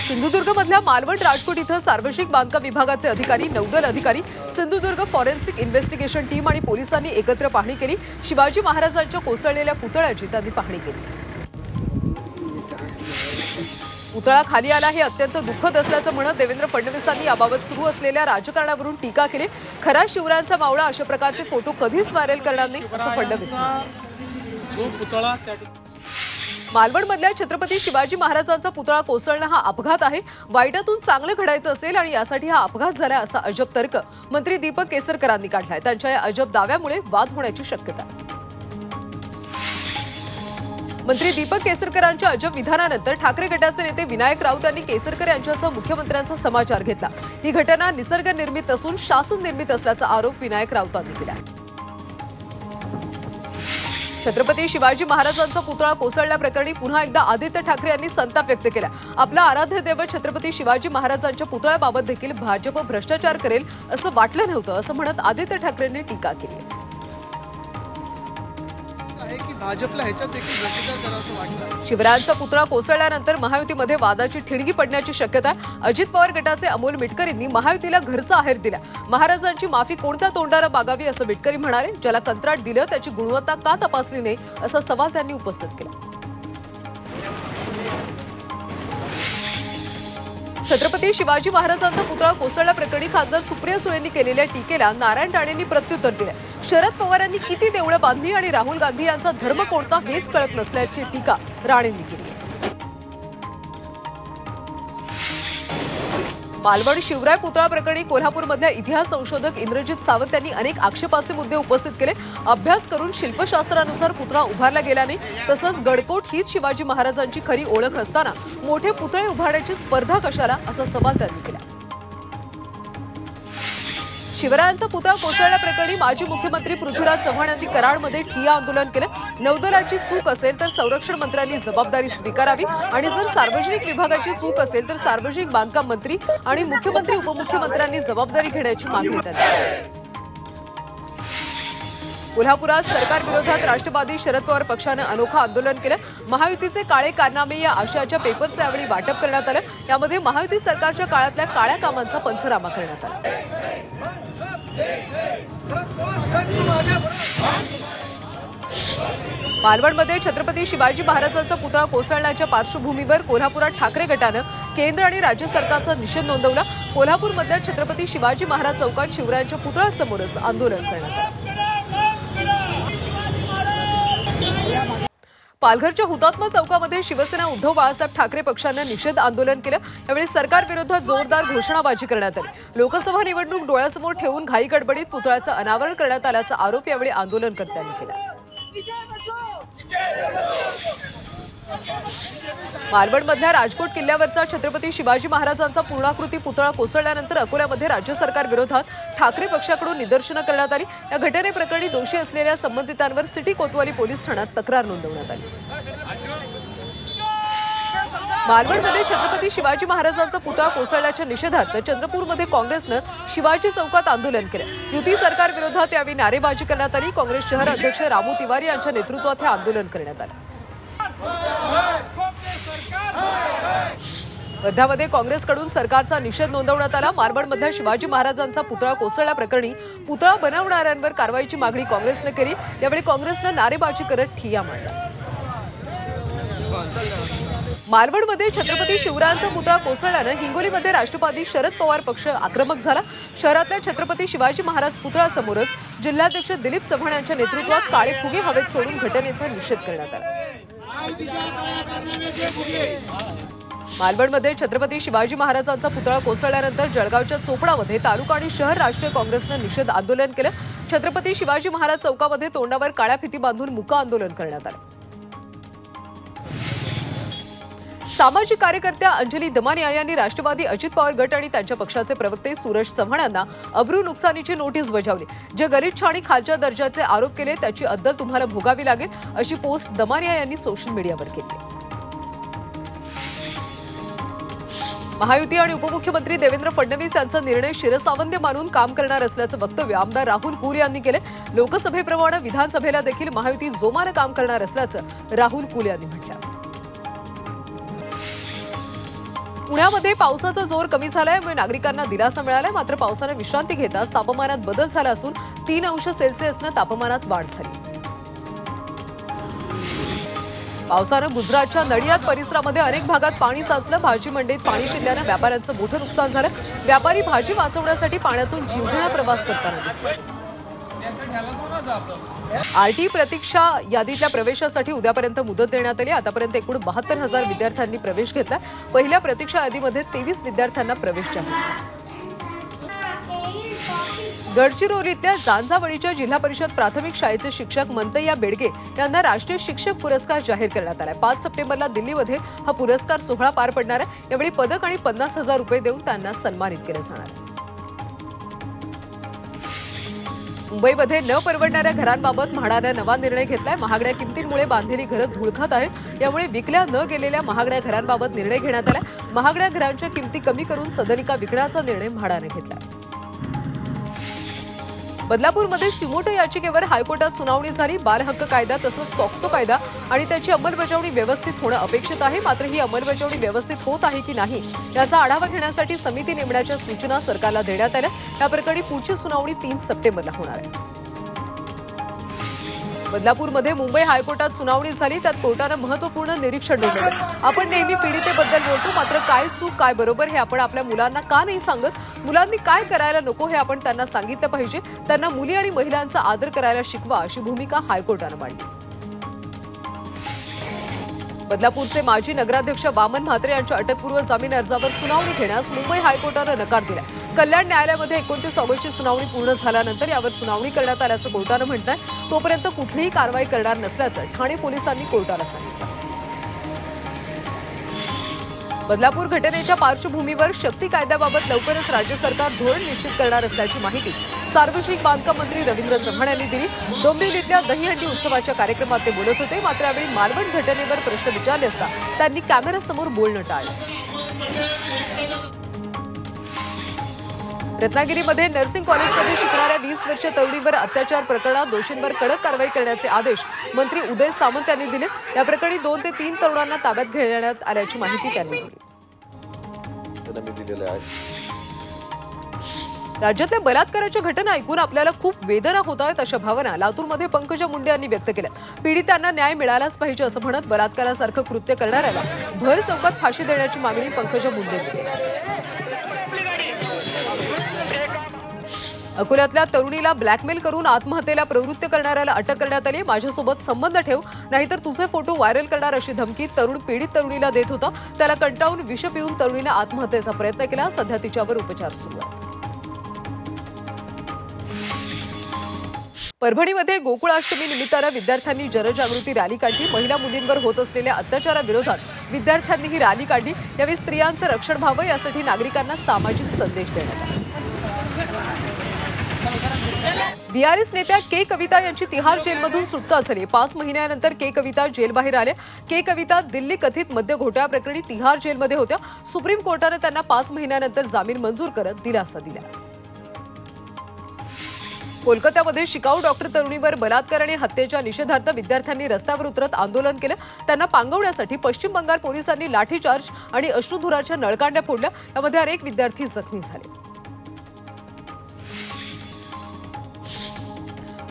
सिंधुदुर्गमधल्या मालवण राजकोट इथं सार्वजनिक बांधकाम विभागाचे अधिकारी, नौदल अधिकारी, सिंधुदुर्ग फॉरेन्सिक इन्व्हेस्टिगेशन टीम आणि पोलिसांनी एकत्र पाहणी केली। शिवाजी महाराजांच्या कोसळलेल्या पुतळ्याची त्यांनी पाहणी केली। पुतळा खाली आला हे अत्यंत दुःखद असल्याचं म्हणत देवेंद्र फडणवीसांनी याबाबत सुरू असलेल्या राजकारणावरून टीका केली। खरा शिवरायांचा मावळा अशा प्रकारचे फोटो कधीच व्हायरल करणार नाही असं फडणवीस म्हणाले। मालवणमधल्या छत्रपती शिवाजी महाराजांचा पुतळा कोसळणं हा अपघात आहे। वाईटातून चांगलं घडायचं असेल आणि यासाठी हा अपघात झाला असा अजब तर्क मंत्री दीपक केसरकरांनी काढलाय। त्यांच्या या अजब दाव्यामुळे वाद होण्याची शक्यता आहे। मंत्री दीपक केसरकरांच्या अजब विधानानंतर ठाकरे गटाचे नेते विनायक राऊत यांनी केसरकर यांच्यासह मुख्यमंत्र्यांचा समाचार घेतला। ही घटना निसर्ग निर्मित असून शासन निर्मित असल्याचा आरोप विनायक राऊतांनी केला। छत्रपती शिवाजी महाराजांचा पुतळा कोसळल्याप्रकरणी पुन्हा एकदा आदित्य ठाकरे यांनी संताप व्यक्त केला। आपला आराध्य दैवत छत्रपती शिवाजी महाराजांच्या पुतळ्याबाबत देखील भाजप भ्रष्टाचार करेल असं वाटलं नव्हतं असं म्हणत आदित्य ठाकरेंनी टीका केली आहे की भाजपला ह्याच्यात देखील भ्रष्टाचार करायचं वाटतं। शिवरायांचा पुतळा कोसळल्यानंतर महायुतीमध्ये वादाची ठिणगी पडण्याची शक्यता आहे। अजित पवार गटाचे अमोल मिटकरींनी महायुतीला घरचा आहेर दिला। महाराजांची माफी कोणत्या तोंडाला मागावी असं मिटकरी म्हणाले। ज्याला कंत्राट दिलं त्याची गुणवत्ता का तपासली नाही असा सवाल त्यांनी उपस्थित केला। छत्रपती शिवाजी महाराजांचा पुतळा कोसळल्याप्रकरणी खासदार सुप्रिया सुळेंनी केलेल्या टीकेला नारायण राणेंनी प्रत्युत्तर दिले। शरद पवारांनी किती देवळं बांधली आणि राहुल गांधी यांचा धर्म कोणता हेच कळत नसल्याची टीका राणेंनी केली। मालवण शिवराय पुतळा प्रकरणी कोल्हापूरमधल्या इतिहास संशोधक इंद्रजित सावंत यांनी अनेक आक्षेपाचे मुद्दे उपस्थित केले। अभ्यास करून शिल्पशास्त्रानुसार पुतळा उभारला गेला नाही, तसंच गडकोट हीच शिवाजी महाराजांची खरी ओळख असताना मोठे पुतळे उभारण्याची स्पर्धा कशाला असा सवाल त्यांनी केला। शिवरायांचा पुतळा कोसळल्याप्रकरणी माजी मुख्यमंत्री पृथ्वीराज चव्हाण यांनी कराडमध्ये ठिय्या आंदोलन केलं। नौदलाची चूक असेल तर संरक्षण मंत्र्यांनी जबाबदारी स्वीकारावी आणि जर सार्वजनिक विभागाची चूक असेल तर सार्वजनिक बांधकाम मंत्री आणि मुख्यमंत्री उपमुख्यमंत्र्यांनी जबाबदारी घेण्याची मागणी त्यांनी। कोल्हापुरात सरकार विरोधात राष्ट्रवादी शरद पवार पक्षाने अनोखं आंदोलन केलं। महायुतीचे काळे कारनामे या आशयाच्या पेपरचं यावेळी वाटप करण्यात आलं। यामध्ये महायुती सरकारच्या काळातल्या काळ्या कामांचा पंचनामा करण्यात आला। मालवणमध्ये छत्रपती शिवाजी महाराजांचा पुतळा कोसळण्याच्या पार्श्वभूमीवर कोल्हापुरात ठाकरे गटानं केंद्र आणि राज्य सरकारचा निषेध नोंदवला। कोल्हापूरमधल्या छत्रपती शिवाजी महाराज चौकात शिवरायांच्या पुतळ्यासमोरच आंदोलन करण्यात आलं। पालघरच्या हुतात्मा चौकामध्ये शिवसेना उद्धव बाळासाहेब ठाकरे पक्षानं निषेध आंदोलन केलं। यावेळी सरकार विरोधात जोरदार घोषणाबाजी करण्यात आली। लोकसभा निवडणूक डोळ्यासमोर ठेवून घाई गडबडीत पुतळ्याचं अनावरण करण्यात आल्याचा आरोप यावेळी आंदोलनकर्त्यांनी केला। मालवणमधल्या राजकोट किल्ल्यावरचा छत्रपती शिवाजी महाराजांचा पूर्णाकृती पुतळा कोसळल्यानंतर अकोल्यामध्ये राज्य सरकार विरोधात ठाकरे पक्षाकडून निदर्शनं करण्यात आली। या घटनेप्रकरणी दोषी असलेल्या संबंधितांवर सिटी कोतवाली पोलीस ठाण्यात तक्रार नोंदवण्यात आली। मालवणमध्ये छत्रपती शिवाजी महाराजांचा पुतळा कोसळल्याच्या निषेधार्थ चंद्रपूरमध्ये काँग्रेसनं शिवाजी चौकात आंदोलन केलं। युती सरकार विरोधात यावेळी नारेबाजी करण्यात आली। काँग्रेस शहर अध्यक्ष रामू तिवारी यांच्या नेतृत्वात हे आंदोलन करण्यात आलं। वर्ध्यामध्ये काँग्रेसकडून सरकारचा निषेध नोंदवण्यात आला। मालवणमधल्या शिवाजी महाराजांचा पुतळा कोसळल्याप्रकरणी पुतळा बनवणाऱ्यांवर कारवाईची मागणी काँग्रेसने केली। यावेळी काँग्रेसनं नारेबाजी करत ठिय्या मांडला। मालवणमध्ये छत्रपती शिवरायांचा पुतळा कोसळल्यानं हिंगोलीमध्ये राष्ट्रवादी शरद पवार पक्ष आक्रमक झाला। शहरातल्या छत्रपती शिवाजी महाराज पुतळ्यासमोरच जिल्हाध्यक्ष दिलीप चव्हाण यांच्या नेतृत्वात काळे फुगे हवेत सोडून घटनेचा निषेध करण्यात आला। मालवणमध्ये छत्रपती शिवाजी महाराजांचा पुतळा कोसळल्यानंतर जळगावच्या चोपडामध्ये तालुका आणि शहर राष्ट्रीय काँग्रेसनं निषेध आंदोलन केलं। छत्रपती शिवाजी महाराज चौकामध्ये तोंडावर काळ्या फिती बांधून मुका आंदोलन करण्यात आलं। सामाजिक कार्यकर्त्या अंजली दमानिया यांनी राष्ट्रवादी अजित पवार गट आणि त्यांच्या पक्षाचे प्रवक्ते सुरेश चव्हाण यांना अब्रू नुकसानीची नोटीस बजावली। जे गलिच्छ आणि खालच्या दर्जाचे आरोप केले त्याची अद्दल तुम्हाला भोगावी लागेल अशी पोस्ट दमानिया यांनी सोशल मीडियावर केली। महायुती आणि उपमुख्यमंत्री देवेंद्र फडणवीस यांचा निर्णय शिरसावंद्य मानून काम करणार असल्याचं वक्तव्य आमदार राहुल कुल यांनी केले। लोकसभेप्रमाणे विधानसभेला देखील महायुती जोमाने काम करणार असल्याचं राहुल कुल यांनी म्हटलं। पुण्यामध्ये पावसाचा जोर कमी झालाय, त्यामुळे नागरिकांना दिलासा मिळालाय. मात्र पावसाने विश्रांती घेताच तापमानात बदल झाला असून 3 अंश सेल्सिअसनं तापमानात वाढ झाली. पावसानं गुजरातच्या नडियाद परिसरामध्ये अनेक भागात पाणी साचलं. भाजी मंडईत पाणी शिरल्यानं व्यापाऱ्यांचं मोठं नुकसान झालं. व्यापारी भाजी वाचवण्यासाठी पाण्यातून जीवघेणा प्रवास करताना दिसले. आरटी प्रतीक्षा यादीतल्या प्रवेशासाठी उद्यापर्यंत मुदत देण्यात आली. आतापर्यंत एकूण 72,000 विद्यार्थ्यांनी प्रवेश घेतला. पहिल्या प्रतीक्षा यादीमध्ये 23 विद्यार्थ्यांना प्रवेश जाहीर झाला. गडचिरोलीतल्या जांजावळीच्या जिल्हा परिषद प्राथमिक शाळेचे शिक्षक मंतय्या बेडगे यांना राष्ट्रीय शिक्षक पुरस्कार जाहीर करण्यात आलाय. 5 सप्टेंबरला दिल्लीमध्ये हा पुरस्कार सोहळा पार पडणार आहे. यावेळी पदक आणि 50,000 रुपये देऊन त्यांना सन्मानित केलं जाणार आहे. मुंबईमध्ये न परवडणाऱ्या घरांबाबत म्हाडानं नवा निर्णय घेतलाय. महागड्या किमतींमुळे बांधलेली घरं धुळखात आहेत. यामुळे विकल्या न गेलेल्या महागड्या घरांबाबत निर्णय घेण्यात आला. महागड्या घरांच्या किमती कमी करून सदनिका विकण्याचा निर्णय म्हाडाने घेतला. बदलापूरमध्ये सिमोटो याचिकेवर हायकोर्टात सुनावणी झाली. बालहक्क कायदा तसंच पॉक्सो कायदा आणि त्याची अंमलबजावणी व्यवस्थित होणं अपेक्षित आहे. मात्र ही अंमलबजावणी व्यवस्थित होत आहे की नाही याचा आढावा घेण्यासाठी समिती नेमण्याच्या सूचना सरकारला देण्यात आल्या. या प्रकरणी पुढची सुनावणी 3 सप्टेंबरला होणार आहे. बदलापूरमध्ये मुंबई हायकोर्टात सुनावणी झाली. त्यात कोर्टानं महत्त्वपूर्ण निरीक्षण नोंदवलं. आपण नेहमी पीडितेबद्दल बोलतो, मात्र काय चूक काय बरोबर हे आपण आपल्या मुलांना का नाही सांगत? मुलांनी काय करायला नको हे आपण त्यांना सांगितलं पाहिजे. त्यांना मुली आणि महिलांचा आदर करायला शिकवा, अशी भूमिका हायकोर्टानं मांडली. बदलापूरचे माजी नगराध्यक्ष वामन म्हात्रे यांच्या अटकपूर्व जामीन अर्जावर सुनावणी घेण्यास मुंबई हायकोर्टानं नकार दिला. कल्याण न्यायालयामध्ये 29 ऑगस्टची सुनावणी पूर्ण झाल्यानंतर यावर सुनावणी करण्यात आल्याचं कोर्टानं म्हटलंय. तोपर्यंत कुठलीही कारवाई करणार नसल्याचं ठाणे पोलिसांनी कोर्टाला सांगितलं. बदलापूर घटनेच्या पार्श्वभूमीवर शक्ती कायद्याबाबत लवकरच राज्य सरकार धोरण निश्चित करणार असल्याची माहिती सार्वजनिक बांधकाम मंत्री रवींद्र चव्हाण यांनी दिली. डोंबिवलीतल्या दहीहंडी उत्सवाच्या कार्यक्रमात ते बोलत होते. मात्र यावेळी मालवण घटनेवर प्रश्न विचारले असता त्यांनी कॅमेऱ्यासमोर बोलणं टाळलं. रत्नागिरीमध्ये नर्सिंग कॉलेजमध्ये शिकणाऱ्या 20 वर्षीय तरुणीवर अत्याचार प्रकरणात दोषींवर कडक कारवाई करण्याचे आदेश मंत्री उदय सामंत यांनी दिले. या प्रकरणी 2 ते 3 तरुणांना ताब्यात घेण्यात आल्याची माहिती त्यांनी दिली. राज्यातल्या बलात्काराच्या घटना ऐकून आपल्याला खूप वेदना होत आहेत, अशा भावना लातूरमध्ये पंकजा मुंडे यांनी व्यक्त केल्या. पीडितांना न्याय मिळालाच पाहिजे असं म्हणत बलात्कारासारखं कृत्य करणाऱ्याला भर चौकात फाशी देण्याची मागणी पंकजा मुंडे यांनी केली. अकोल्यातल्या तरुणीला ब्लॅकमेल करून आत्महत्येला प्रवृत्त करणाऱ्याला अटक करण्यात आली. माझ्यासोबत संबंध ठेव, नाहीतर तुझे फोटो व्हायरल करणार, अशी धमकी तरुण पीडित तरुणीला देत होता. त्याला कंटाळून विष पिऊन तरुणीने आत्महत्येचा प्रयत्न केला. सध्या तिच्यावर उपचार सुरू आहेत. परभणीमध्ये गोकुळाष्टमी निमित्तानं विद्यार्थ्यांनी जनजागृती रॅली काढली. महिला मुलींवर होत असलेल्या अत्याचाराविरोधात विद्यार्थ्यांनी ही रॅली काढली. यावेळी स्त्रियांचं रक्षण व्हावं यासाठी नागरिकांना सामाजिक संदेश देण्यात आला. बीआरएस नेत्या के कविता यांची तिहार जेलमधून सुटका झाली. 5 महिन्यानंतर के कविता जेलबाहेर आल्या. के कविता दिल्ली कथित मद्य घोटाळ्याप्रकरणी तिहार जेलमध्ये होत्या. सुप्रीम कोर्टाने त्यांना 5 महिन्यानंतर जामीन मंजूर करत दिलासा दिला. कोलकात्यामध्ये शिकाऊ डॉक्टर तरुणीवर बलात्कार आणि हत्येच्या निषेधार्थ विद्यार्थ्यांनी रस्त्यावर उतरत आंदोलन केलं. त्यांना पांगवण्यासाठी पश्चिम बंगाल पोलिसांनी लाठीचार्ज आणि अश्रुधुराच्या नळकांड्या फोडल्या. यामध्ये अनेक विद्यार्थी जखमी झाले.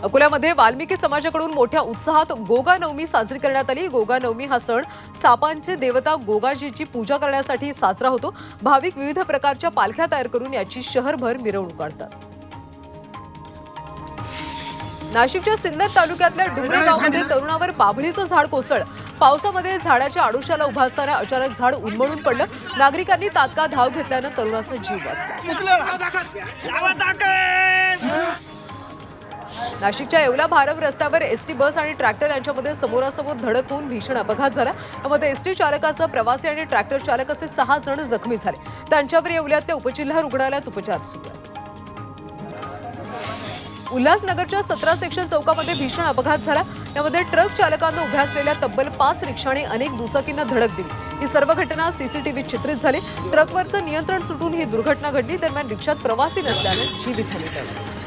अकोल्यामध्ये वाल्मिकी समाजाकडून मोठ्या उत्साहात गोगा नवमी साजरी करण्यात आली. गोगा नवमी हा सण सापांचे देवता गोगाजीची पूजा करण्यासाठी साजरा होतो. भाविक विविध प्रकारच्या पालख्या तयार करून याची शहरभर मिरवणूक काढतात. नाशिकच्या सिन्नर तालुक्यातल्या डुंगरे गावामध्ये तरुणावर बाभळीचं झाड कोसळलं. पावसामध्ये झाडाच्या आडोशाला उभा असताना अचानक झाड उन्मळून पडलं. नागरिकांनी तात्काळ धाव घेतल्यानं तरुणाचा जीव वाचला. नाशिकच्या येवला भारव रस्त्यावर एसटी बस आणि ट्रॅक्टर यांच्यामध्ये समोरासमोर धडक होऊन भीषण अपघात झाला. यामध्ये एसटी चालकासह प्रवासी आणि ट्रॅक्टर चालक असे 6 जण जखमी झाले. त्यांच्यावर येवल्यातल्या उपजिल्हा रुग्णालयात उपचार सुरू आहेत. उल्हासनगरच्या 17 सेक्शन चौकामध्ये भीषण अपघात झाला. यामध्ये ट्रक चालकांना उभ्या असलेल्या तब्बल 5 रिक्षाने अनेक दुचाकींना धडक दिली. ही सर्व घटना सीसीटीव्हीत चित्रित झाली. ट्रकवरचं नियंत्रण सुटून ही दुर्घटना घडली. दरम्यान रिक्षात प्रवासी नसल्याने जीवितहानी टळली.